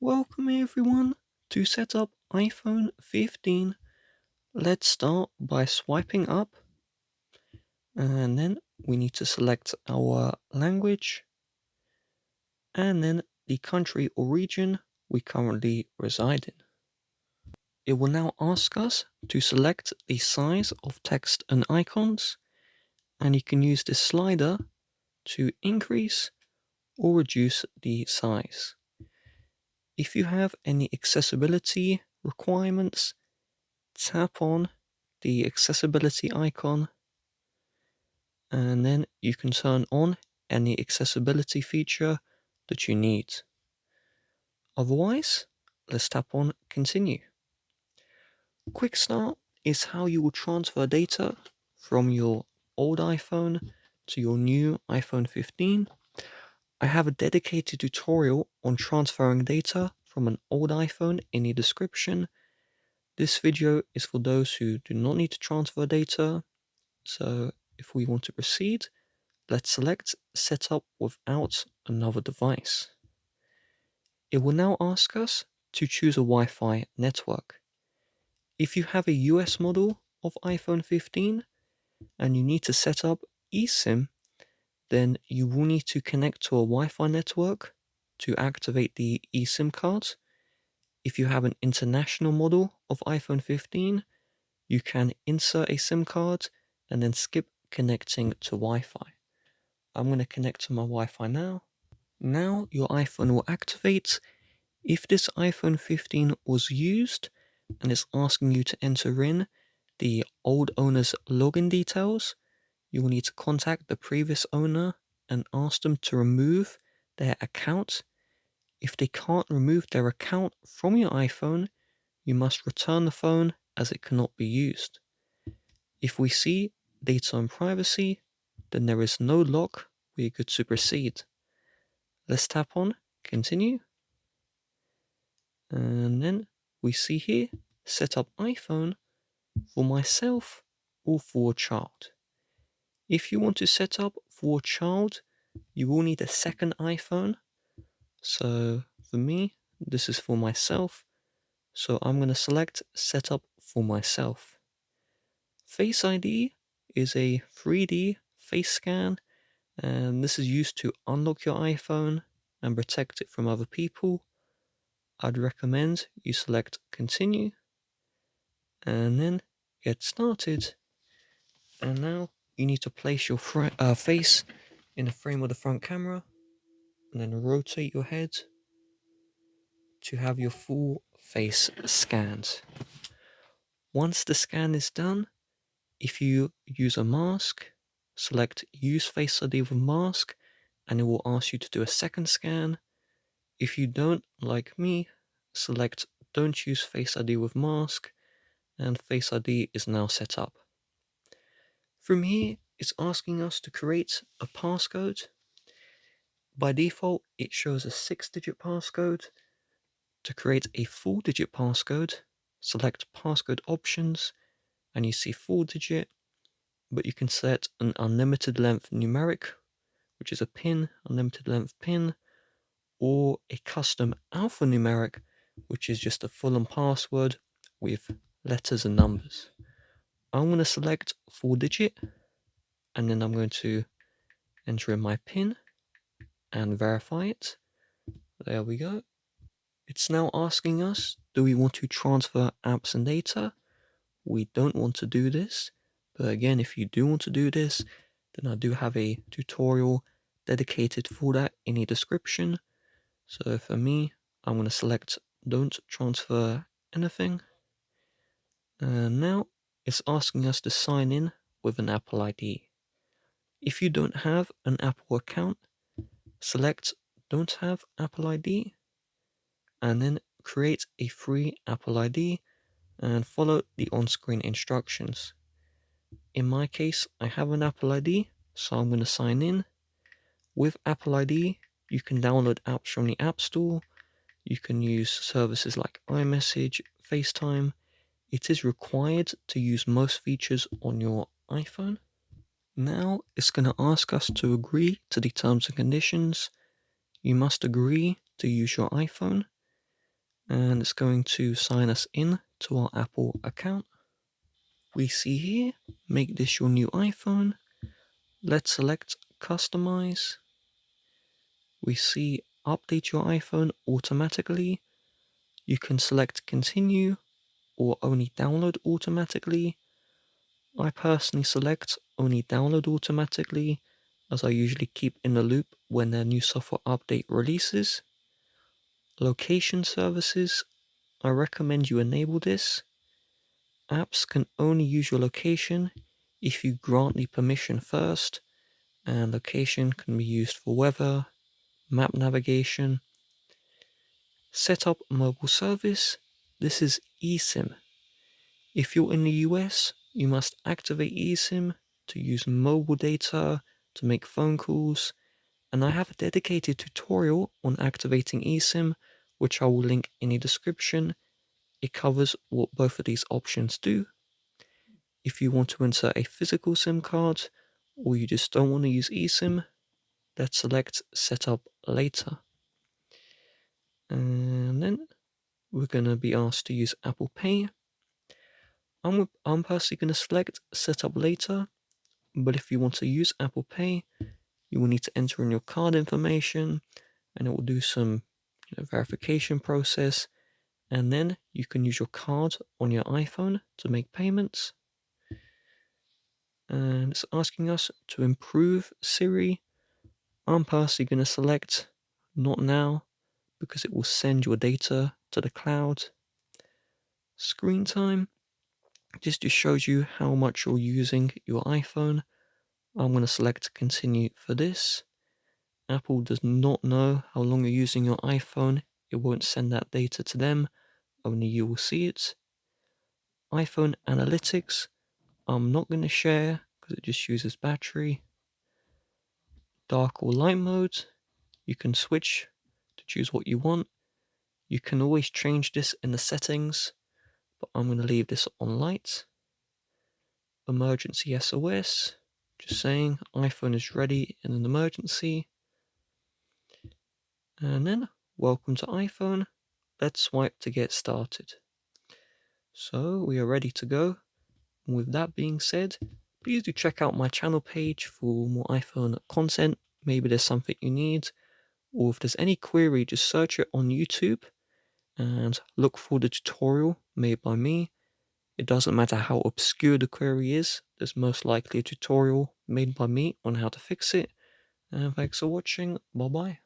Welcome everyone to set up iPhone 15. Let's start by swiping up and then we need to select our language and then the country or region we currently reside in. It will now ask us to select the size of text and icons, and you can use this slider to increase or reduce the size. If you have any accessibility requirements, tap on the accessibility icon and then you can turn on any accessibility feature that you need. Otherwise, let's tap on continue. Quick Start is how you will transfer data from your old iPhone to your new iPhone 15. I have a dedicated tutorial on transferring data from an old iPhone in the description. This video is for those who do not need to transfer data. So if we want to proceed, let's select Setup without another device. It will now ask us to choose a Wi-Fi network. If you have a US model of iPhone 15 and you need to set up eSIM, then you will need to connect to a Wi-Fi network to activate the eSIM card. If you have an international model of iPhone 15, you can insert a SIM card and then skip connecting to Wi-Fi. I'm going to connect to my Wi-Fi now. Now your iPhone will activate. If this iPhone 15 was used and it's asking you to enter in the old owner's login details, you will need to contact the previous owner and ask them to remove their account. If they can't remove their account from your iPhone, you must return the phone as it cannot be used. If we see data and privacy, then there is no lock, we could proceed. Let's tap on continue. And then we see here, set up iPhone for myself or for a child. If you want to set up for a child, you will need a second iPhone. So for me, this is for myself. So I'm going to select setup for myself. Face ID is a 3D face scan, and this is used to unlock your iPhone and protect it from other people. I'd recommend you select continue and then get started. And now you need to place your face in the frame of the front camera and then rotate your head to have your full face scanned. Once the scan is done, if you use a mask, select use Face ID with mask and it will ask you to do a second scan. If you don't, like me, select don't use Face ID with mask and Face ID is now set up. From here, it's asking us to create a passcode. By default, it shows a 6-digit passcode. To create a 4-digit passcode, select passcode options and you see 4-digit, but you can set an unlimited length numeric, which is a pin, unlimited length pin, or a custom alphanumeric, which is just a full-on password with letters and numbers. I'm going to select 4-digit and then I'm going to enter in my pin and verify it. There we go. It's now asking us, do we want to transfer apps and data? We don't want to do this, but again, if you do want to do this, then I do have a tutorial dedicated for that in the description. So for me, I'm going to select don't transfer anything. And now it's asking us to sign in with an Apple ID. If you don't have an Apple account, select don't have Apple ID and then create a free Apple ID and follow the on-screen instructions. In my case, I have an Apple ID, so I'm going to sign in. With Apple ID, you can download apps from the App Store. You can use services like iMessage, FaceTime. It is required to use most features on your iPhone. Now it's going to ask us to agree to the terms and conditions. You must agree to use your iPhone. and it's going to sign us in to our Apple account. We see here, make this your new iPhone. Let's select customize. We see update your iPhone automatically. You can select continue or only download automatically. I personally select only download automatically, as I usually keep in the loop when a new software update releases. Location services, I recommend you enable this. Apps can only use your location if you grant the permission first, and location can be used for weather, map navigation. Set up mobile service, this is eSIM. If you're in the US, you must activate eSIM to use mobile data to make phone calls, and I have a dedicated tutorial on activating eSIM, which I will link in the description. It covers what both of these options do. If you want to insert a physical SIM card, or you just don't want to use eSIM, let's select Setup Later. And then we're going to be asked to use Apple Pay. I'm personally going to select Setup Later, but if you want to use Apple Pay, you will need to enter in your card information, and it will do some verification process, and then you can use your card on your iPhone to make payments. And it's asking us to improve Siri. I'm personally going to select Not Now, because it will send your data to the cloud. Screen time, this just shows you how much you're using your iPhone. I'm going to select Continue for this. Apple does not know how long you're using your iPhone. It won't send that data to them, only you will see it. iPhone Analytics, I'm not going to share because it just uses battery. Dark or light mode, you can switch to choose what you want. You can always change this in the settings, but I'm going to leave this on light. Emergency SOS, just saying iPhone is ready in an emergency. And then, welcome to iPhone. Let's swipe to get started. So we are ready to go. And with that being said, please do check out my channel page for more iPhone content. Maybe there's something you need, or if there's any query, just search it on YouTube and look for the tutorial made by me. It doesn't matter how obscure the query is, there's most likely a tutorial made by me on how to fix it. And thanks for watching, bye bye.